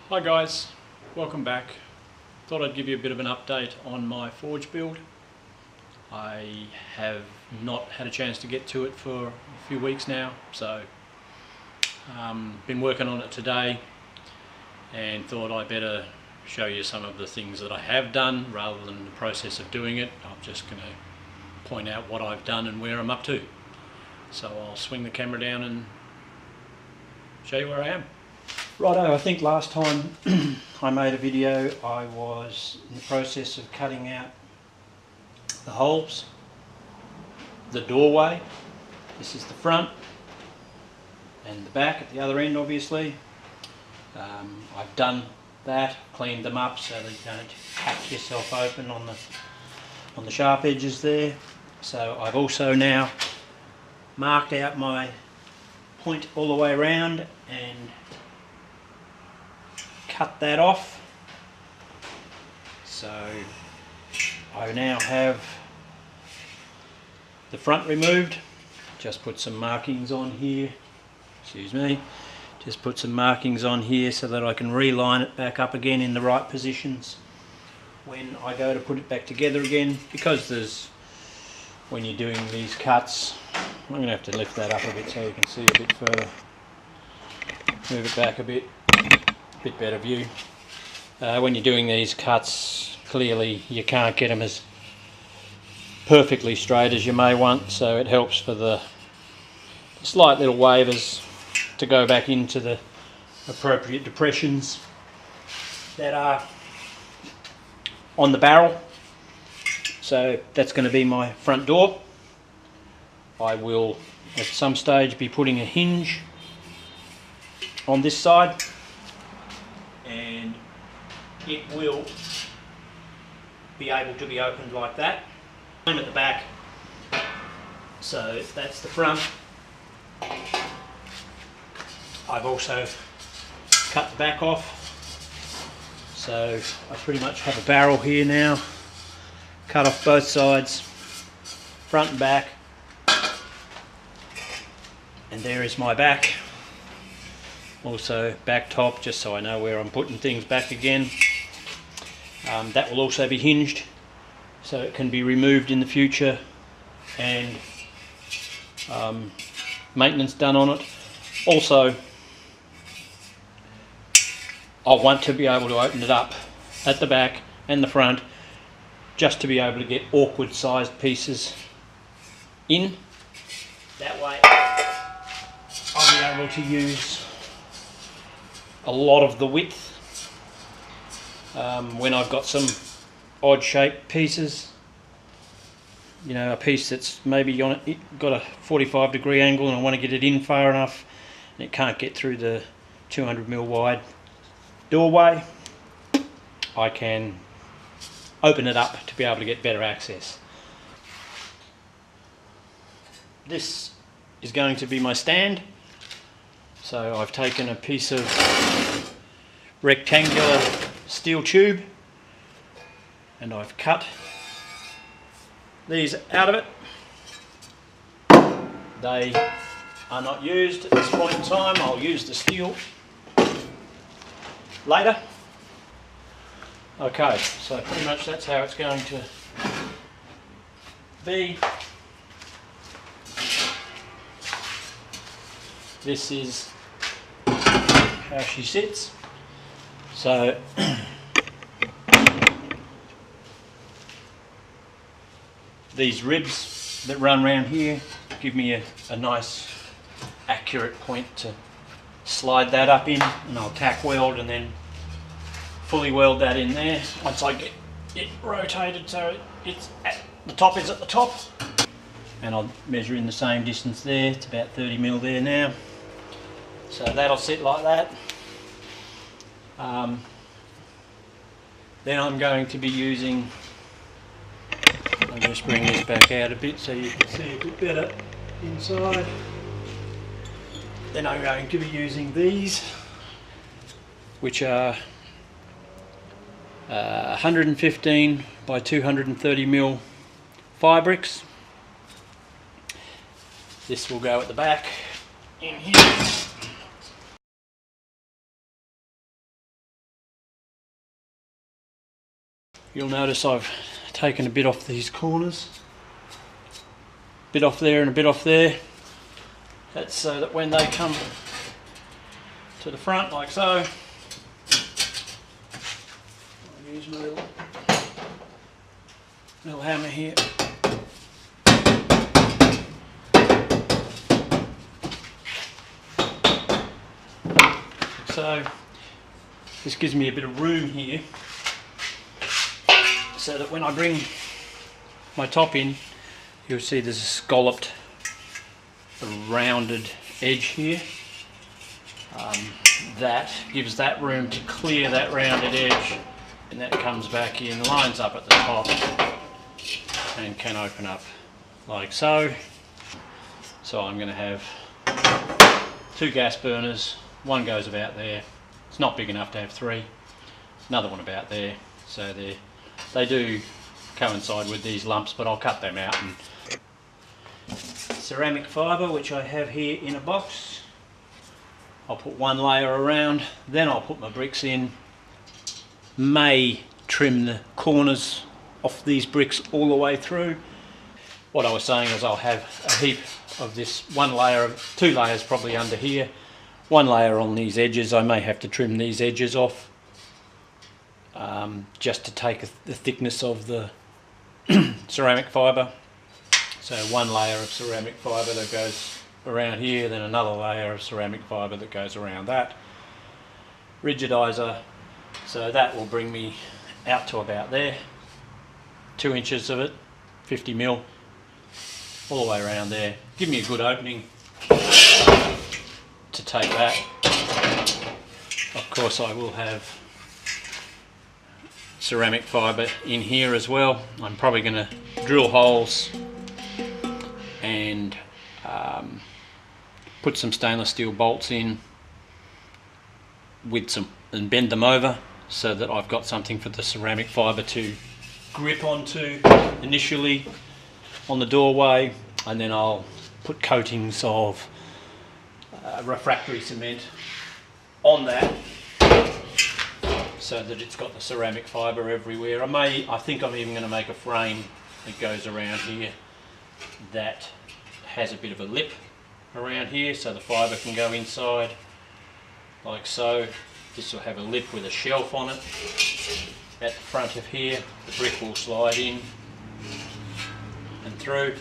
Hi guys, welcome back. Thought I'd give you a bit of an update on my forge build. I have not had a chance to get to it for a few weeks now, so been working on it today and thought I better show you some of the things that I have done rather than the process of doing it. I'm just going to point out what I've done and where I'm up to. So I'll swing the camera down and show you where I am. Righto, I think last time I made a video I was in the process of cutting out the holes, the doorway. This is the front and the back at the other end obviously. I've done that, cleaned them up so that you don't hack yourself open on the sharp edges there. So I've also now marked out my point all the way around and cut that off. So I now have the front removed. Just put some markings on here, excuse me, just put some markings on here so that I can reline it back up again in the right positions when I go to put it back together again, because when you're doing these cuts, I'm going to have to lift that up a bit so you can see a bit further, move it back a bit better view. When you're doing these cuts, clearly you can't get them as perfectly straight as you may want, so it helps for the slight little wavers to go back into the appropriate depressions that are on the barrel. So that's going to be my front door. I will at some stage be putting a hinge on this side, and it will be able to be opened like that. I'm at the back, so that's the front. I've also cut the back off, so I pretty much have a barrel here now, cut off both sides, front and back, and there is my back. Also back top, just so I know where I'm putting things back again. That will also be hinged so it can be removed in the future and maintenance done on it. Also, I want to be able to open it up at the back and the front, just to be able to get awkward sized pieces in. That way I'll be able to use a lot of the width when I've got some odd shaped pieces, you know, a piece that's maybe on it got a 45-degree angle and I want to get it in far enough and it can't get through the 200mm wide doorway. I can open it up to be able to get better access. This is going to be my stand. So I've taken a piece of rectangular steel tube and I've cut these out of it. They are not used at this point in time. I'll use the steel later. Okay, so pretty much that's how it's going to be. This is how she sits. So these ribs that run around here give me a nice accurate point to slide that up in, and I'll tack weld and then fully weld that in there once I get it rotated so it's at the top is at the top. And I'll measure in the same distance there. It's about 30mm there now. So that'll sit like that. Then I'm going to be using, I'll just bring this back out a bit so you can see a bit better inside. Then I'm going to be using these, which are 115 by 230mm firebricks. This will go at the back in here. You'll notice I've taken a bit off these corners. A bit off there and a bit off there. That's so that when they come to the front like so, I'll use my little hammer here. So this gives me a bit of room here, so that when I bring my top in, you'll see there's a scalloped, rounded edge here. That gives that room to clear that rounded edge, and that comes back in, lines up at the top, and can open up like so. So I'm going to have 2 gas burners. One goes about there. It's not big enough to have 3. Another one about there. So they do coincide with these lumps, but I'll cut them out. And ceramic fibre, which I have here in a box. I'll put 1 layer around, then I'll put my bricks in. May trim the corners off these bricks all the way through. What I was saying is I'll have a heap of this 1 layer, 2 layers probably under here. 1 layer on these edges. I may have to trim these edges off just to take the thickness of the ceramic fibre. So 1 layer of ceramic fibre that goes around here, then another layer of ceramic fibre that goes around that. Rigidizer, so that will bring me out to about there. 2 inches of it, 50 mil, all the way around there. Give me a good opening to take that. Of course I will have ceramic fibre in here as well. I'm probably going to drill holes and put some stainless steel bolts in with some, and bend them over so that I've got something for the ceramic fibre to grip onto initially on the doorway, and then I'll put coatings of refractory cement on that so that it's got the ceramic fibre everywhere. I think I'm even going to make a frame that goes around here that has a bit of a lip around here so the fibre can go inside like so. This will have a lip with a shelf on it at the front of here. The brick will slide in and through,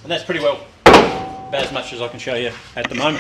and that's pretty well about as much as I can show you at the moment.